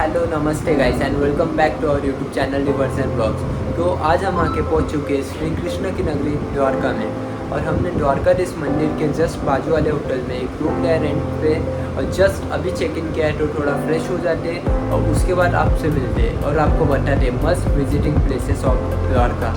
Hello नमस्ते guys and welcome back to our YouTube channel rivers and blogs. तो आज हम आके पहुंच चुके हैं श्री कृष्ण की नगरी द्वारका में, और हमने द्वारकाधीश मंदिर के जस्ट बाजू वाले होटल में एक रूम लिया रेंट पे, और जस्ट अभी चेक इन किया है तो थोड़ा फ्रेश हो जाते और उसके बाद आपसे मिलते और आपको बताते must visiting places of Dwarka.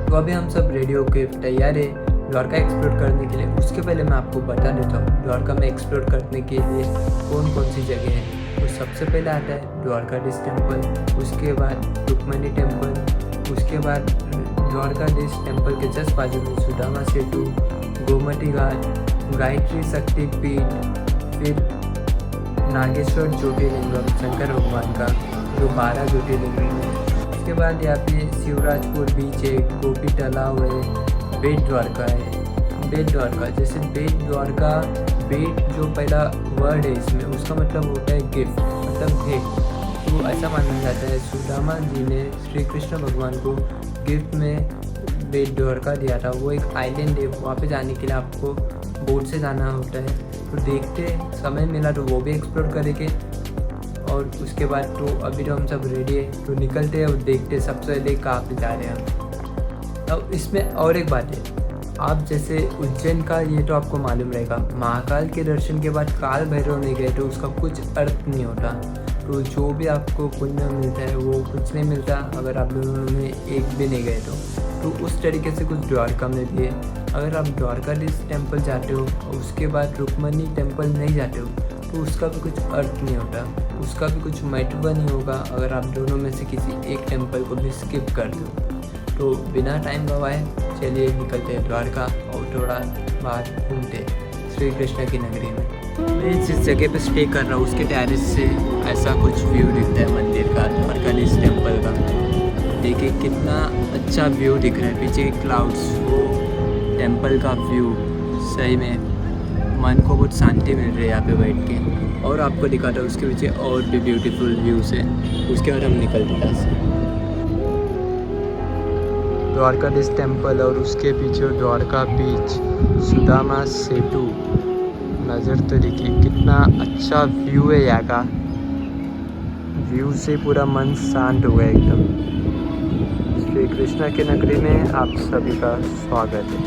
तो अभी हम सब रेडी होकर तैयार है द्वारका एक्सप्लोर करने के लिए। उसके पहले मैं आपको बता देता हूँ द्वारका में एक्सप्लोर करने के लिए कौन कौन सी जगह है। तो सबसे पहले आता है द्वारकाधीश टेम्पल, उसके बाद रुक्मणी टेम्पल, उसके बाद द्वारकाधीश टेम्पल के जस्ट बाजू में सुदामा सेतु, गोमती घाट, गायत्री शक्ति पीठ, फिर नागेश्वर ज्योतिर्लिंगम शंकर भगवान का जो 12 ज्योतिर्लिंगम है। उसके बाद यहाँ पे शिवराजपुर बीच है, गोपी तालाब है, बेट द्वारका है। बेट द्वारका जैसे बेट द्वारका, बेट जो पहला वर्ड है इसमें उसका मतलब होता है गिफ्ट, मतलब भेंट। तो ऐसा माना जाता है सुदामा जी ने श्री कृष्ण भगवान को गिफ्ट में बेट द्वारका दिया था। वो एक आइलैंड है, वहाँ पे जाने के लिए आपको बोट से जाना होता है। तो देखते समय मिला तो वो भी एक्सप्लोर करेंगे। और उसके बाद तो अभी तो हम सब रेडी है तो निकलते हैं और देखते सबसे पहले कहाँ पे जा रहे हैं हम। अब इसमें और एक बात है, आप जैसे उज्जैन का ये तो आपको मालूम रहेगा, महाकाल के दर्शन के बाद काल भैरव नहीं गए तो उसका कुछ अर्थ नहीं होता। तो जो भी आपको पुण्य मिलता है वो कुछ नहीं मिलता अगर आप दोनों में एक भी नहीं गए तो उस तरीके से कुछ द्वारका में भी है। अगर आप द्वारकाधीश टेम्पल जाते हो और उसके बाद रुक्मणी टेम्पल नहीं जाते हो तो उसका भी कुछ अर्थ नहीं होता, उसका भी कुछ महत्व नहीं होगा अगर आप दोनों में से किसी एक टेम्पल को भी स्किप कर दो। तो बिना टाइम गवाए चलिए निकलते हैं द्वारका और थोड़ा बाहर घूमते श्री कृष्ण की नगरी में। मैं जिस जगह पे स्टे कर रहा हूँ उसके टेरेस से ऐसा कुछ व्यू दिखता है मंदिर का, द्वारकाधीश टेम्पल का। देखिए कितना अच्छा व्यू दिख रहा है, पीछे क्लाउड्स, वो टेम्पल का व्यू सही में मन को बहुत शांति मिल रही है यहाँ पे बैठ के। और आपको दिखाता हूँ उसके पीछे और भी ब्यूटीफुल व्यूज़ है। उसके बाद हम निकलते हैं यहाँ से द्वारकाधीश टेम्पल और उसके पीछे द्वारका बीच, सुदामा सेतु। नज़र तो देखिए कितना अच्छा व्यू है यहाँ का, व्यू से पूरा मन शांत हो गया एकदम। श्री कृष्ण की नगरी में आप सभी का स्वागत है।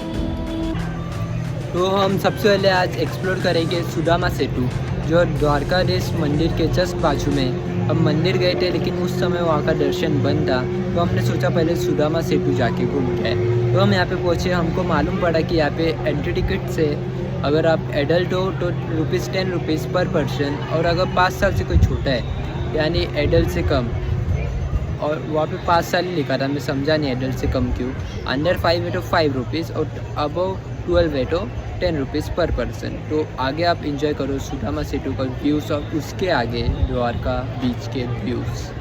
तो हम सबसे पहले आज एक्सप्लोर करेंगे सुदामा सेतु जो द्वारकाधीश मंदिर के जस्ट बाजू में। हम मंदिर गए थे लेकिन उस समय वहाँ का दर्शन बंद था तो हमने सोचा पहले सुदामा सेतु जाके घूम के आए। तो हम यहाँ पे पहुँचे, हमको मालूम पड़ा कि यहाँ पे एंट्री टिकट से अगर आप एडल्ट हो तो ₹10 पर पर्सन, और अगर 5 साल से कोई छोटा है यानी एडल्ट से कम, और वहाँ पे 5 साल ही लिखा था, मैं समझा नहीं एडल्ट से कम क्यों। अंडर 5 है तो ₹5 और अबव 12 है तो ₹10 पर पर्सन। तो आगे आप इंजॉय करो सुदामा सेतु का व्यूज़ और उसके आगे द्वारका बीच के व्यूज़।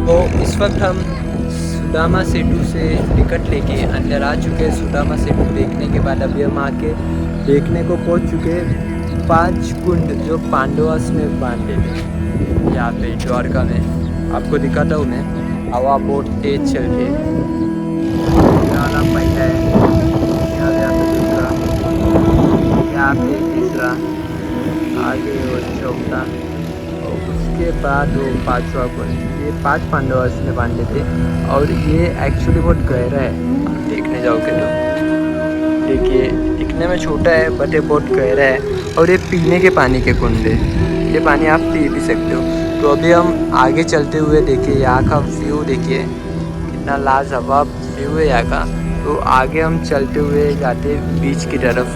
तो इस वक्त हम सुदामा सेतु से टिकट लेके अंदर आ चुके हैं। सुदामा सेतु देखने के बाद अभी हम आके देखने को पहुंच चुके हैं 5 कुंड जो पांडवास ने बांधे थे यहाँ पे द्वारका में। आपको दिखाता हूँ मैं, हवा बहुत तेज चल रही है। पहला है, यहाँ पे दूसरा, यहाँ पे तीसरा, आगे वो चौथा, उसके बाद वो 5वां कुंड। ये 5 पांडवास ने बांधे थे और ये एक्चुअली बहुत गहरा है, देखने जाओगे तो। देखिए दिखने में छोटा है बट ये बहुत गहरा है। और ये पीने के पानी के कुंड है, ये पानी आप पी भी सकते हो। तो अभी हम आगे चलते हुए देखिए यहाँ का व्यू देखिए कितना लाजवाब व्यू है यहाँ का। तो आगे हम चलते हुए जाते बीच की तरफ।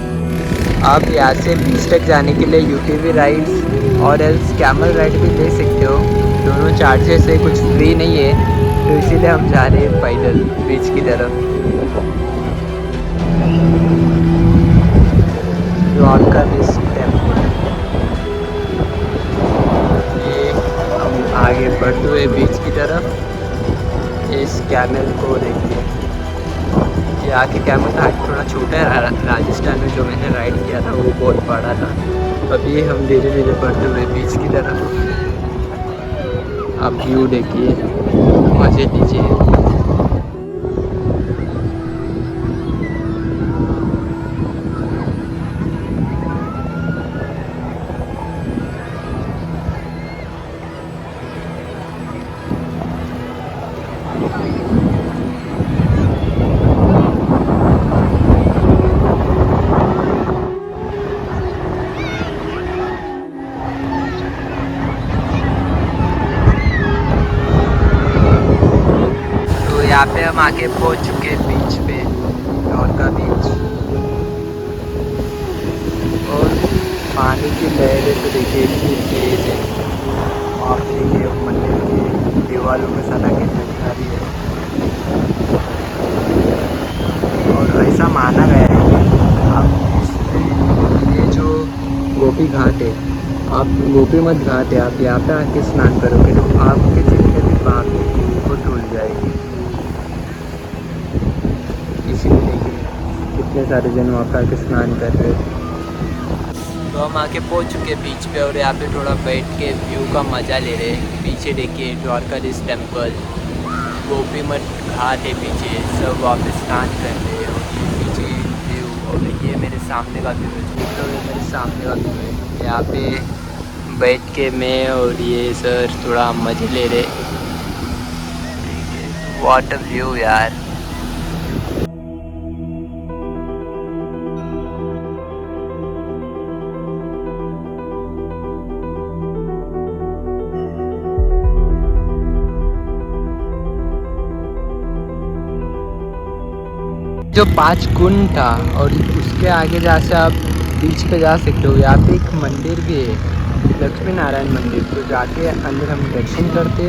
आप यहाँ से बीच तक जाने के लिए यूटीवी राइड्स और एल्स कैमल राइड भी ले सकते हो। दोनों चार्जेस है, कुछ फ्री नहीं है, तो इसीलिए हम जा रहे हैं पैदल बीच की तरफ। द्वारकाधीश टेम्पल, ये हम आगे बढ़ते हुए बीच की तरफ। इस कैमल को देखिए, यहाँ के कैमल का हाइट थोड़ा छोटा है। राजस्थान में जो मैंने राइड किया था वो बहुत बड़ा था। अभी हम धीरे धीरे बढ़ते हुए बीच की तरफ। आप व्यू देखिए, मज़े लीजिए। यहाँ पे हम आके पहुँच चुके हैं बीच पे, द्वारका बीच। और पानी की लहरें तो देखिए इतनी तेज है। आप देखिए मंदिर की दीवारों में सड़कें चल रही है। और ऐसा माना गया है कि आप ये जो गोपी घाट है, आप गोपी मत घाट है, आप यहाँ पे आके स्नान करोगे तो आपके जितने भी पाप है वो धुल जाएगी। इसीलिए देखिए कितने सारे जन वहाँ पर आके स्नान कर रहे हैं। तो हम आके पहुँच चुके बीच पे और यहाँ पे थोड़ा बैठ के व्यू का मज़ा ले रहे हैं। पीछे देखिए द्वारकाधीश टेम्पल, गोपी मठ घाट है पीछे, सब वहाँ पे स्नान कर रहे हैं। और ये पीछे व्यू, और ये मेरे सामने का व्यू है, तो ये मेरे सामने का व्यू है। यहाँ पे बैठ के मैं और ये सर थोड़ा मज़े ले रहे। व्हाट अ व्यू यार। जो 5 कुंड था और उसके आगे जहाँ से आप बीच पे जा सकते हो। यहाँ पे एक मंदिर भी है, लक्ष्मी नारायण मंदिर। तो जाके अंदर हम दर्शन करते,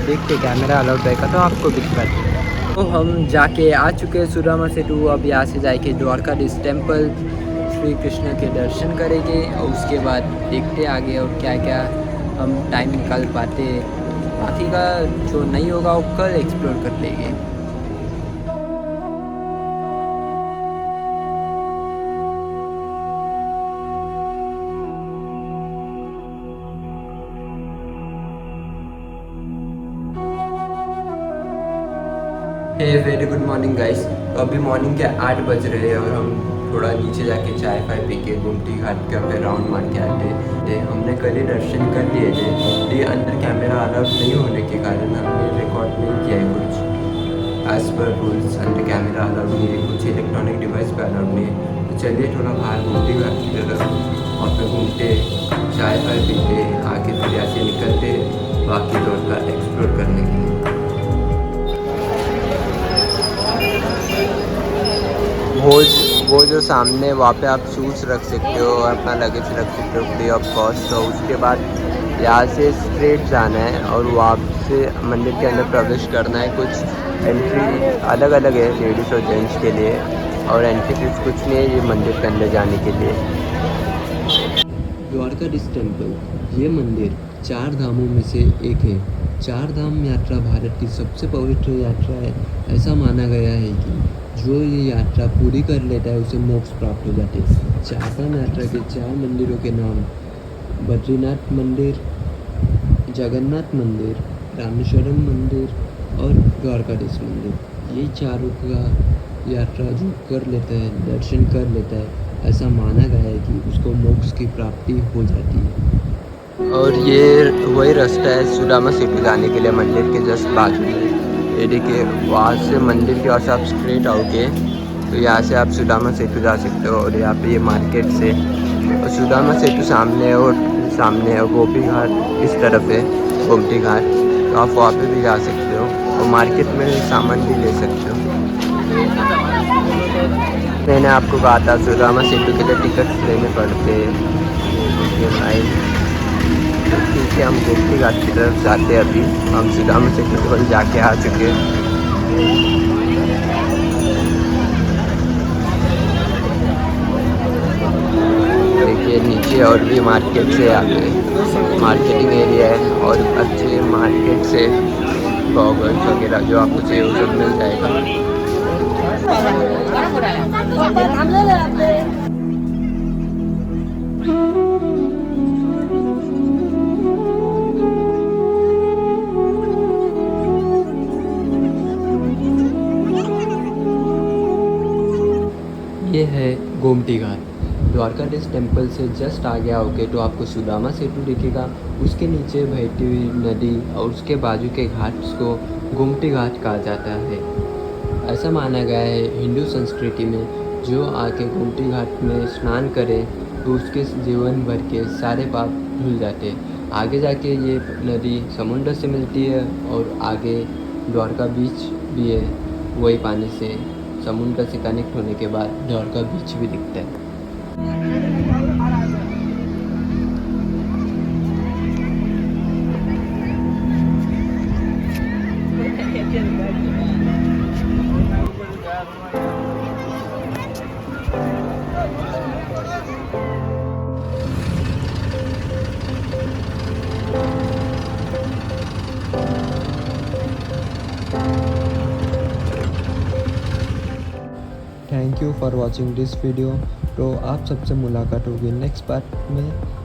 देखते कैमरा अलाउड रहेगा तो आपको भी दिखाते। तो हम जाके आ चुके हैं सुदामा सेतु। अब यहाँ से जाके द्वारकाधीश टेम्पल श्री कृष्ण के दर्शन करेंगे और उसके बाद देखते आगे और क्या क्या हम टाइम निकाल पाते। बाकी का जो नहीं होगा वो कल एक्सप्लोर कर लेंगे। Very good morning guys. तो अभी मॉर्निंग के 8 बज रहे हैं और हम थोड़ा नीचे जाके चाय फाय पी के गुमटी घाट के पे राउंड मार के आते। हमने कल ही दर्शन कर लिए थे। ये अंदर कैमरा अलाउड नहीं होने के कारण हमने रिकॉर्ड नहीं किया है कुछ। एज़ पर रूल्स अंदर कैमरा अलाउड नहीं है, कुछ इलेक्ट्रॉनिक डिवाइस पे अलाउड नहीं है। तो चलिए थोड़ा बाहर गुमटी घाट की तरफ और फिर घूमते, चाय फाय पीते, आके फिर यहाँ से निकलते बाकी रोड का एक्सप्लोर करने के लिए। वो जो सामने वहाँ पे आप शूज़ रख सकते हो और अपना लगेज रख सकते हो फ्री ऑफ कॉस्ट। तो उसके बाद यहाँ से स्ट्रेट जाना है और वहाँ से मंदिर के अंदर प्रवेश करना है। कुछ एंट्री अलग अलग है लेडीज़ और जेंट्स के लिए, और एंट्री फीस कुछ नहीं है ये मंदिर के अंदर जाने के लिए। द्वारकाधीश टेम्पल, ये मंदिर 4 धामों में से एक है। 4 धाम यात्रा भारत की सबसे पवित्र यात्रा है। ऐसा माना गया है कि जो ये यात्रा पूरी कर लेता है उसे मोक्ष प्राप्त हो जाते हैं। 4 धाम यात्रा के 4 मंदिरों के नाम बद्रीनाथ मंदिर, जगन्नाथ मंदिर, रामेश्वरम मंदिर और द्वारकाधीश मंदिर। ये चारों का यात्रा जो कर लेता है, दर्शन कर लेता है, ऐसा माना गया है कि उसको मोक्ष की प्राप्ति हो जाती है। और ये वही रास्ता है सुदामा सेतु जाने के लिए, मंदिर के जस्ट बाजू में। ये देखिए वहाँ से मंदिर के वहाँ से आप स्ट्रेट आओगे तो यहाँ से आप सुदामा सेतु जा सकते हो और यहाँ पे ये मार्केट से, और सुदामा सेतु सामने है और सामने है गोपी घाट इस तरफ है, गोमती घाट, तो आप वहाँ पे भी जा सकते हो और मार्केट में सामान भी ले सकते हो। मैंने आपको कहा था सुदामा सेतु के लिए टिकट लेने पड़ते लाइन। तो ठीक है, हम गोमती घाट की तरफ जाते हैं। अभी हम सुदामा सेतु पर जाके आ चुके हैं। देखिए नीचे और भी मार्केट से आगे मार्केटिंग एरिया है और अच्छे मार्केट से गॉगल्स वगैरह जो आपको चाहिए वो सब मिल जाएगा। ये है गोमती घाट। द्वारकाधीश टेम्पल से जस्ट आगे आओगे तो आपको सुदामा सेतु दिखेगा, उसके नीचे बहती हुई नदी और उसके बाजू के घाट्स को गोमती घाट कहा जाता है। ऐसा माना गया है हिंदू संस्कृति में, जो आके गोमती घाट में स्नान करे तो उसके जीवन भर के सारे पाप धुल जाते हैं। आगे जाके ये नदी समुद्र से मिलती है और आगे द्वारका बीच भी है, वही पानी से समुद्र से कनेक्ट होने के बाद द्वारका बीच भी दिखता है। Thank you for watching this video. तो आप सबसे मुलाकात होगी नेक्स्ट पार्ट में।